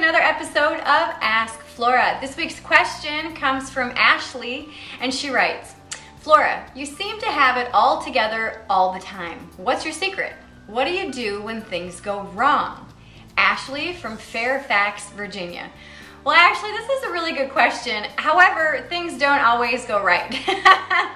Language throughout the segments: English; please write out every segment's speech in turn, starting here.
another episode of Ask Flora. This week's question comes from Ashley, and she writes, Flora, you seem to have it all together all the time. What's your secret? What do you do when things go wrong? Ashley from Fairfax, Virginia. Well, Ashley, this is a really good question. However, things don't always go right.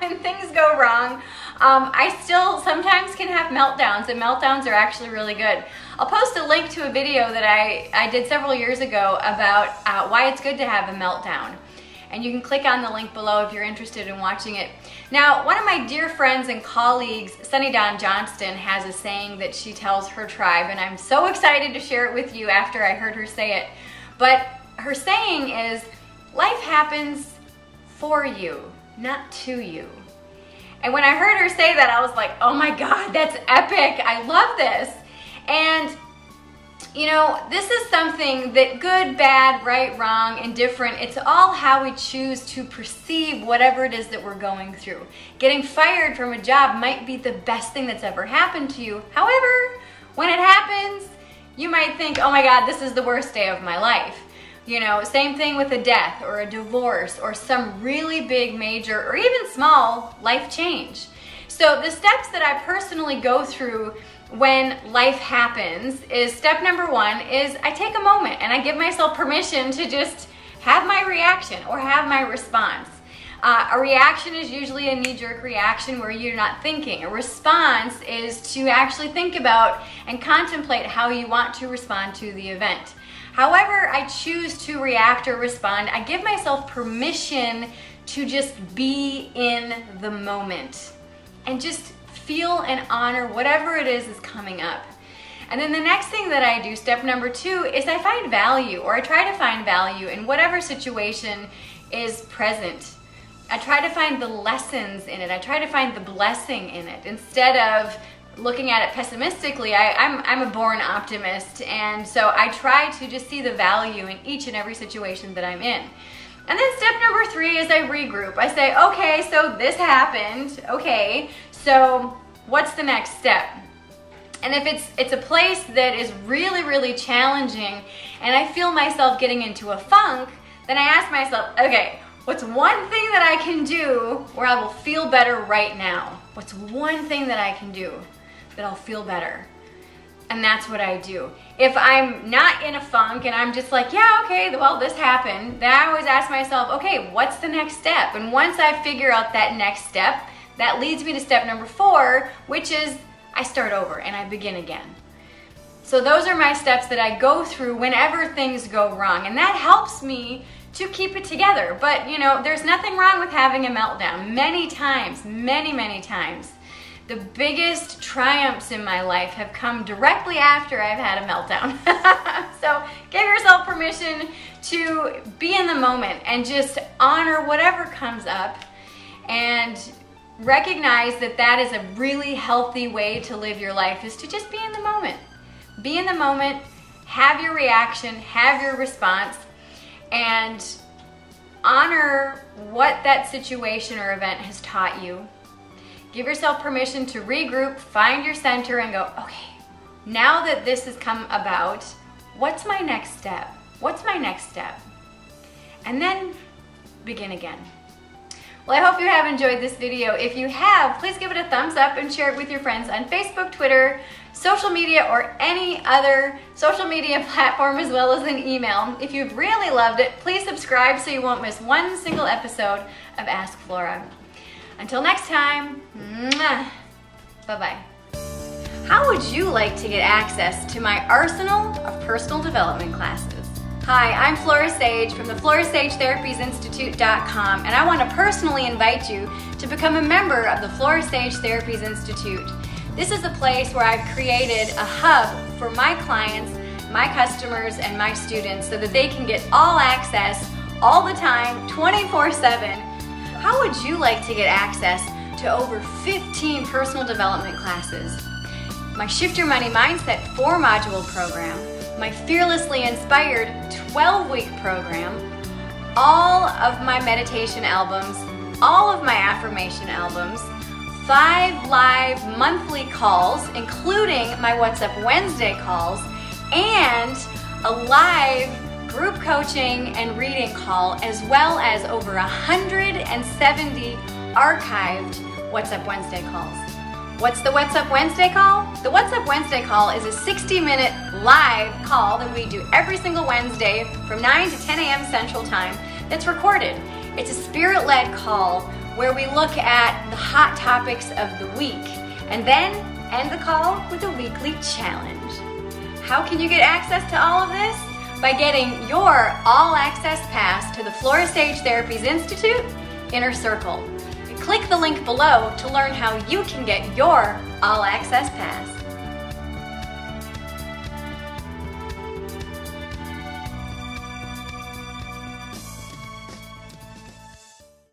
When things go wrong, I still sometimes can have meltdowns, and meltdowns are actually really good. I'll post a link to a video that I did several years ago about why it's good to have a meltdown. And you can click on the link below if you're interested in watching it. Now, one of my dear friends and colleagues, Sunny Dawn Johnston, has a saying that she tells her tribe, and I'm so excited to share it with you after I heard her say it. But her saying is, life happens for you, not to you. And when I heard her say that, I was like, oh my God, that's epic. I love this. And you know, this is something that good, bad, right, wrong, indifferent, it's all how we choose to perceive whatever it is that we're going through. Getting fired from a job might be the best thing that's ever happened to you. However, when it happens, you might think, oh my God, this is the worst day of my life. You know, same thing with a death or a divorce or some really big, major, or even small life change. So the steps that I personally go through when life happens is step number one is I take a moment and I give myself permission to just have my reaction or have my response. A reaction is usually a knee-jerk reaction where you're not thinking. A response is to actually think about and contemplate how you want to respond to the event. However I choose to react or respond, I give myself permission to just be in the moment and just feel and honor whatever it is coming up. And then the next thing that I do, step number two, is I find value, or I try to find value in whatever situation is present. I try to find the lessons in it. I try to find the blessing in it. Instead of looking at it pessimistically, I'm a born optimist, and so I try to just see the value in each and every situation that I'm in. And then step number three is I regroup. I say, okay, so this happened, okay, so what's the next step? And if it's a place that is really, really challenging and I feel myself getting into a funk, then I ask myself, okay, what's one thing that I can do where I will feel better right now? What's one thing that I can do that I'll feel better? And that's what I do. If I'm not in a funk and I'm just like, yeah, okay, well, this happened, then I always ask myself, okay, what's the next step? And once I figure out that next step, that leads me to step number four, which is I start over and I begin again. So those are my steps that I go through whenever things go wrong, and that helps me to keep it together. But you know, there's nothing wrong with having a meltdown. Many times, many times, the biggest triumphs in my life have come directly after I've had a meltdown. So give yourself permission to be in the moment and just honor whatever comes up, and recognize that that is a really healthy way to live your life, is to just be in the moment. Be in the moment, have your reaction, have your response, and honor what that situation or event has taught you. Give yourself permission to regroup, find your center, and go, okay, now that this has come about, what's my next step? What's my next step? And then begin again. Well, I hope you have enjoyed this video. If you have, please give it a thumbs up and share it with your friends on Facebook, Twitter, social media, or any other social media platform, as well as an email. If you've really loved it, please subscribe so you won't miss one single episode of Ask Flora. Until next time, bye-bye. How would you like to get access to my arsenal of personal development classes? Hi, I'm Flora Sage from the FloraSageTherapiesInstitute.com, and I want to personally invite you to become a member of the Flora Sage Therapies Institute. This is a place where I've created a hub for my clients, my customers, and my students so that they can get all access all the time, 24/7. How would you like to get access to over 15 personal development classes? My Shift Your Money Mindset 4-module program, my Fearlessly Inspired 12-week program, all of my meditation albums, all of my affirmation albums, 5 live monthly calls, including my What's Up Wednesday calls, and a live group coaching and reading call, as well as over 170 archived What's Up Wednesday calls. What's the What's Up Wednesday call? The What's Up Wednesday call is a 60-minute live call that we do every single Wednesday from 9 to 10 a.m. Central Time that's recorded. It's a spirit-led call where we look at the hot topics of the week and then end the call with a weekly challenge. How can you get access to all of this? By getting your all-access pass to the Flora Sage Therapies Institute Inner Circle. Click the link below to learn how you can get your all-access pass.